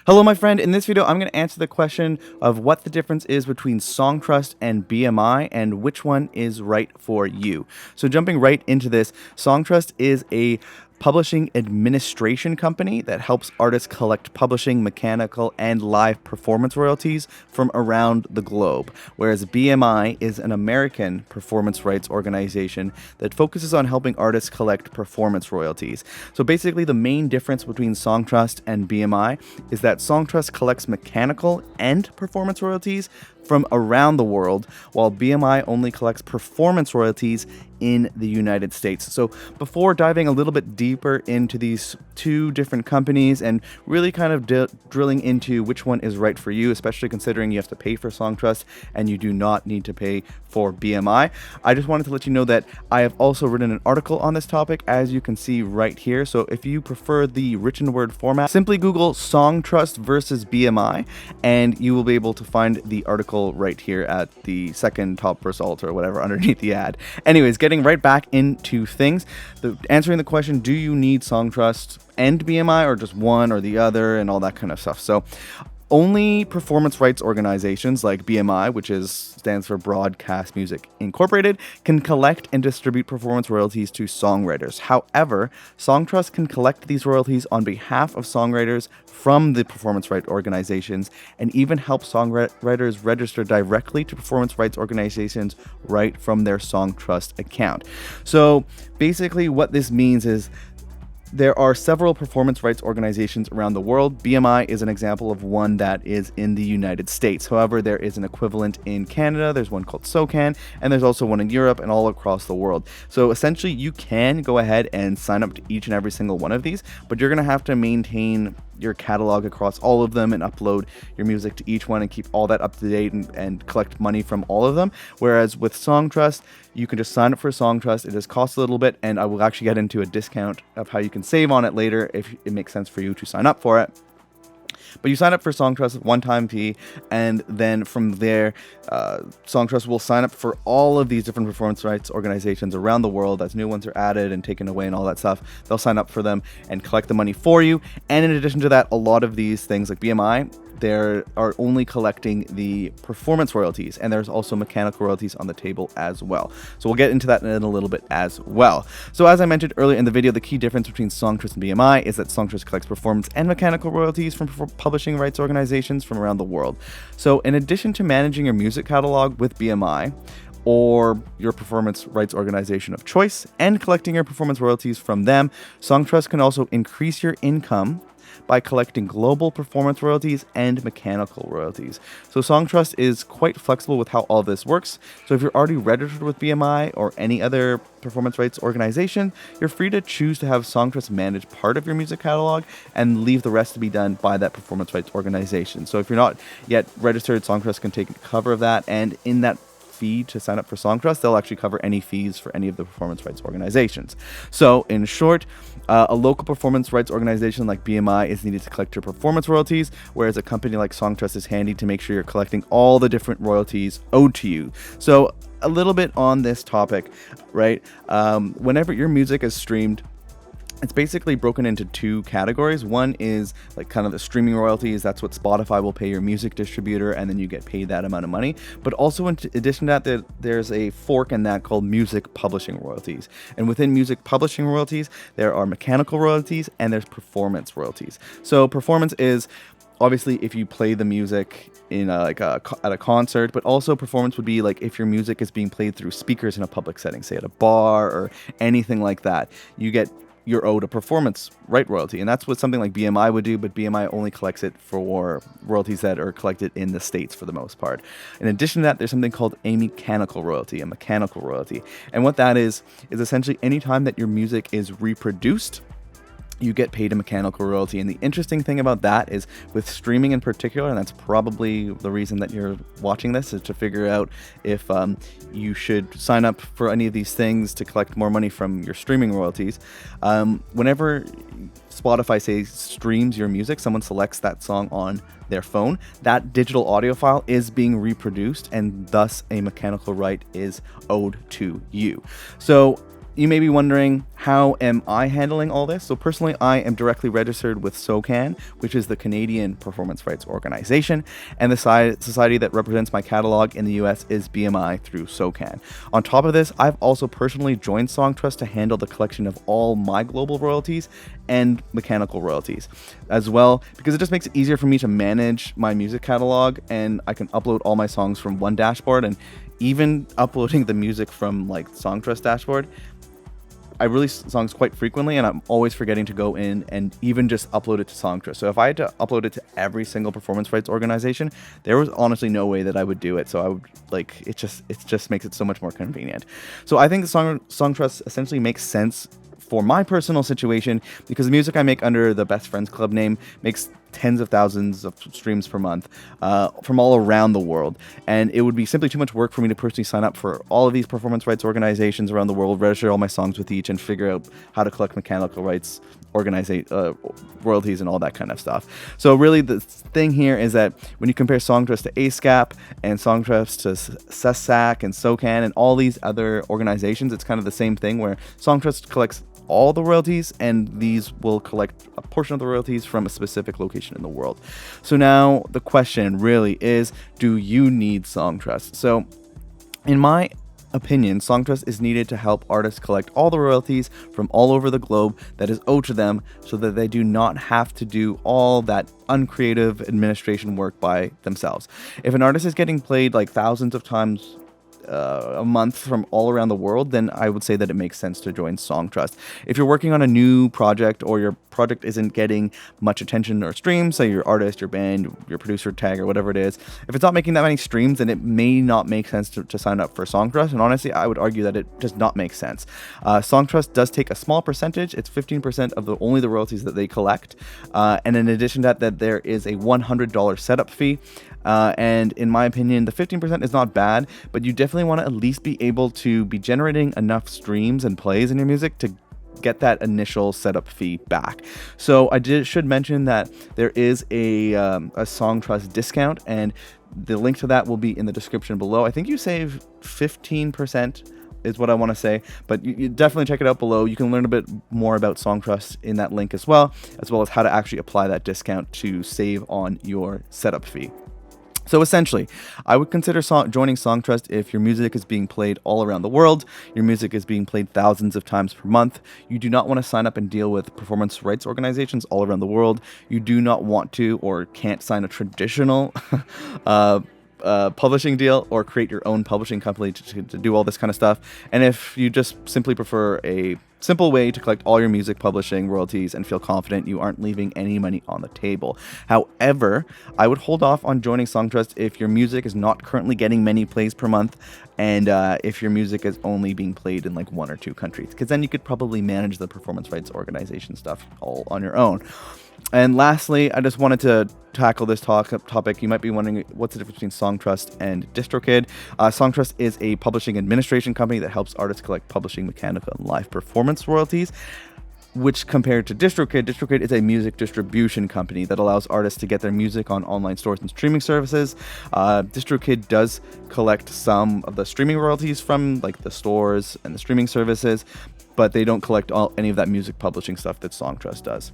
Hello, my friend. In this video, I'm going to answer the question of what the difference is between Songtrust and BMI and which one is right for you. So jumping right into this, Songtrust is a publishing administration company that helps artists collect publishing, mechanical, and live performance royalties from around the globe, whereas BMI is an American performance rights organization that focuses on helping artists collect performance royalties. So basically, the main difference between Songtrust and BMI is that Songtrust collects mechanical and performance royalties from around the world, while BMI only collects performance royalties in the United States. So before diving a little bit deeper into these two different companies and really kind of drilling into which one is right for you, especially considering you have to pay for Songtrust and you do not need to pay for BMI, I just wanted to let you know that I have also written an article on this topic, as you can see right here. So if you prefer the written word format, simply Google Songtrust versus BMI and you will be able to find the article right here at the second top result or whatever underneath the ad. Anyways, getting right back into things, answering the question, do you need Songtrust and BMI or just one or the other and all that kind of stuff? So only performance rights organizations like BMI, which stands for Broadcast Music Incorporated, can collect and distribute performance royalties to songwriters. However, Songtrust can collect these royalties on behalf of songwriters from the performance rights organizations and even help songwriters register directly to performance rights organizations right from their Songtrust account. So basically what this means is there are several performance rights organizations around the world. BMI is an example of one that is in the United States. However, there is an equivalent in Canada. There's one called SOCAN, and there's also one in Europe and all across the world. So essentially, you can go ahead and sign up to each and every single one of these, but you're going to have to maintain your catalog across all of them and upload your music to each one and keep all that up to date and collect money from all of them. Whereas with Songtrust, you can just sign up for Songtrust. It does cost a little bit, and I will actually get into a discount of how you can save on it later if it makes sense for you to sign up for it. But you sign up for Songtrust, one-time fee, and then from there, Songtrust will sign up for all of these different performance rights organizations around the world. As new ones are added and taken away and all that stuff, they'll sign up for them and collect the money for you. And in addition to that, a lot of these things like BMI, they are only collecting the performance royalties, and there's also mechanical royalties on the table as well. So we'll get into that in a little bit as well. So as I mentioned earlier in the video, the key difference between Songtrust and BMI is that Songtrust collects performance and mechanical royalties from publishing rights organizations from around the world. So in addition to managing your music catalog with BMI, or your performance rights organization of choice, and collecting your performance royalties from them, Songtrust can also increase your income by collecting global performance royalties and mechanical royalties. So Songtrust is quite flexible with how all this works. So if you're already registered with BMI or any other performance rights organization, you're free to choose to have Songtrust manage part of your music catalog and leave the rest to be done by that performance rights organization. So if you're not yet registered, Songtrust can take cover of that, and in that fee to sign up for Songtrust, they'll actually cover any fees for any of the performance rights organizations. So in short, a local performance rights organization like BMI is needed to collect your performance royalties, whereas a company like Songtrust is handy to make sure you're collecting all the different royalties owed to you. So a little bit on this topic, right? Whenever your music is streamed, it's basically broken into two categories. One is like kind of the streaming royalties. That's what Spotify will pay your music distributor, and then you get paid that amount of money. But also in addition to that, there's a fork in that called music publishing royalties. And within music publishing royalties, there are mechanical royalties and there's performance royalties. So performance is obviously if you play the music in at a concert, but also performance would be like if your music is being played through speakers in a public setting, say at a bar or anything like that. You're owed a performance right royalty, and that's what something like BMI would do, but BMI only collects it for royalties that are collected in the States for the most part. In addition to that, there's something called a mechanical royalty, and what that is essentially any time that your music is reproduced, you get paid a mechanical royalty. And the interesting thing about that is with streaming in particular, and that's probably the reason that you're watching this, is to figure out if you should sign up for any of these things to collect more money from your streaming royalties. Whenever Spotify, say, streams your music, someone selects that song on their phone, that digital audio file is being reproduced, and thus a mechanical right is owed to you. So you may be wondering, How am I handling all this? So personally, I am directly registered with SOCAN, which is the Canadian Performance Rights Organization, and the society that represents my catalog in the US is BMI through SOCAN. On top of this, I've also personally joined Songtrust to handle the collection of all my global royalties and mechanical royalties as well, because it just makes it easier for me to manage my music catalog, and I can upload all my songs from one dashboard. And even uploading the music from like Songtrust dashboard, I release songs quite frequently, and I'm always forgetting to go in and even just upload it to Songtrust. So if I had to upload it to every single performance rights organization, there was honestly no way that I would do it. So I would it just makes it so much more convenient. So I think the Songtrust essentially makes sense for my personal situation, because the music I make under the Best Friends Club name makes tens of thousands of streams per month from all around the world, and it would be simply too much work for me to personally sign up for all of these performance rights organizations around the world, register all my songs with each, and figure out how to collect mechanical rights, royalties, and all that kind of stuff. So really the thing here is that when you compare Songtrust to ASCAP and Songtrust to SESAC and SOCAN and all these other organizations, it's kind of the same thing, where Songtrust collects all the royalties, and these will collect a portion of the royalties from a specific location in the world. So now the question really is, do you need Songtrust? So in my opinion, Songtrust is needed to help artists collect all the royalties from all over the globe that is owed to them, so that they do not have to do all that uncreative administration work by themselves. If an artist is getting played like thousands of times a month from all around the world, then I would say that it makes sense to join Songtrust. If you're working on a new project, or your project isn't getting much attention or streams, say your artist, your band, your producer tag, or whatever it is, if it's not making that many streams, then it may not make sense to sign up for Songtrust. And honestly, I would argue that it does not make sense. Songtrust does take a small percentage. It's 15% of only the royalties that they collect. And in addition to that, there is a $100 setup fee. And in my opinion, the 15% is not bad, but you definitely want to at least be able to be generating enough streams and plays in your music to get that initial setup fee back. So should mention that there is a Songtrust discount, and the link to that will be in the description below. I think you save 15%. Is what I want to say, but you definitely check it out below. You can learn a bit more about Songtrust in that link as well as how to actually apply that discount to save on your setup fee. So essentially, I would consider joining Songtrust if your music is being played all around the world, your music is being played thousands of times per month, you do not want to sign up and deal with performance rights organizations all around the world, you do not want to or can't sign a traditional publishing deal or create your own publishing company to do all this kind of stuff, and if you just simply prefer a simple way to collect all your music publishing royalties and feel confident you aren't leaving any money on the table. However, I would hold off on joining Songtrust if your music is not currently getting many plays per month, and if your music is only being played in like 1 or 2 countries, because then you could probably manage the performance rights organization stuff all on your own. And lastly, I just wanted to tackle this topic. You might be wondering, what's the difference between Songtrust and DistroKid? Songtrust is a publishing administration company that helps artists collect publishing, mechanical, and live performance royalties, which compared to DistroKid is a music distribution company that allows artists to get their music on online stores and streaming services. DistroKid does collect some of the streaming royalties from like the stores and the streaming services, but they don't collect any of that music publishing stuff that Songtrust does.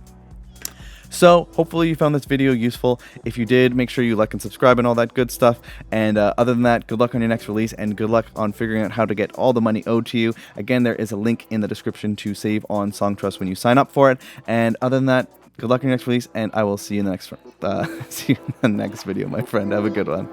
So hopefully you found this video useful. If you did, make sure you like and subscribe and all that good stuff. And other than that, good luck on your next release, and good luck on figuring out how to get all the money owed to you. Again, there is a link in the description to save on Songtrust when you sign up for it. And other than that, good luck on your next release, and I will see you in the next video, my friend. Have a good one.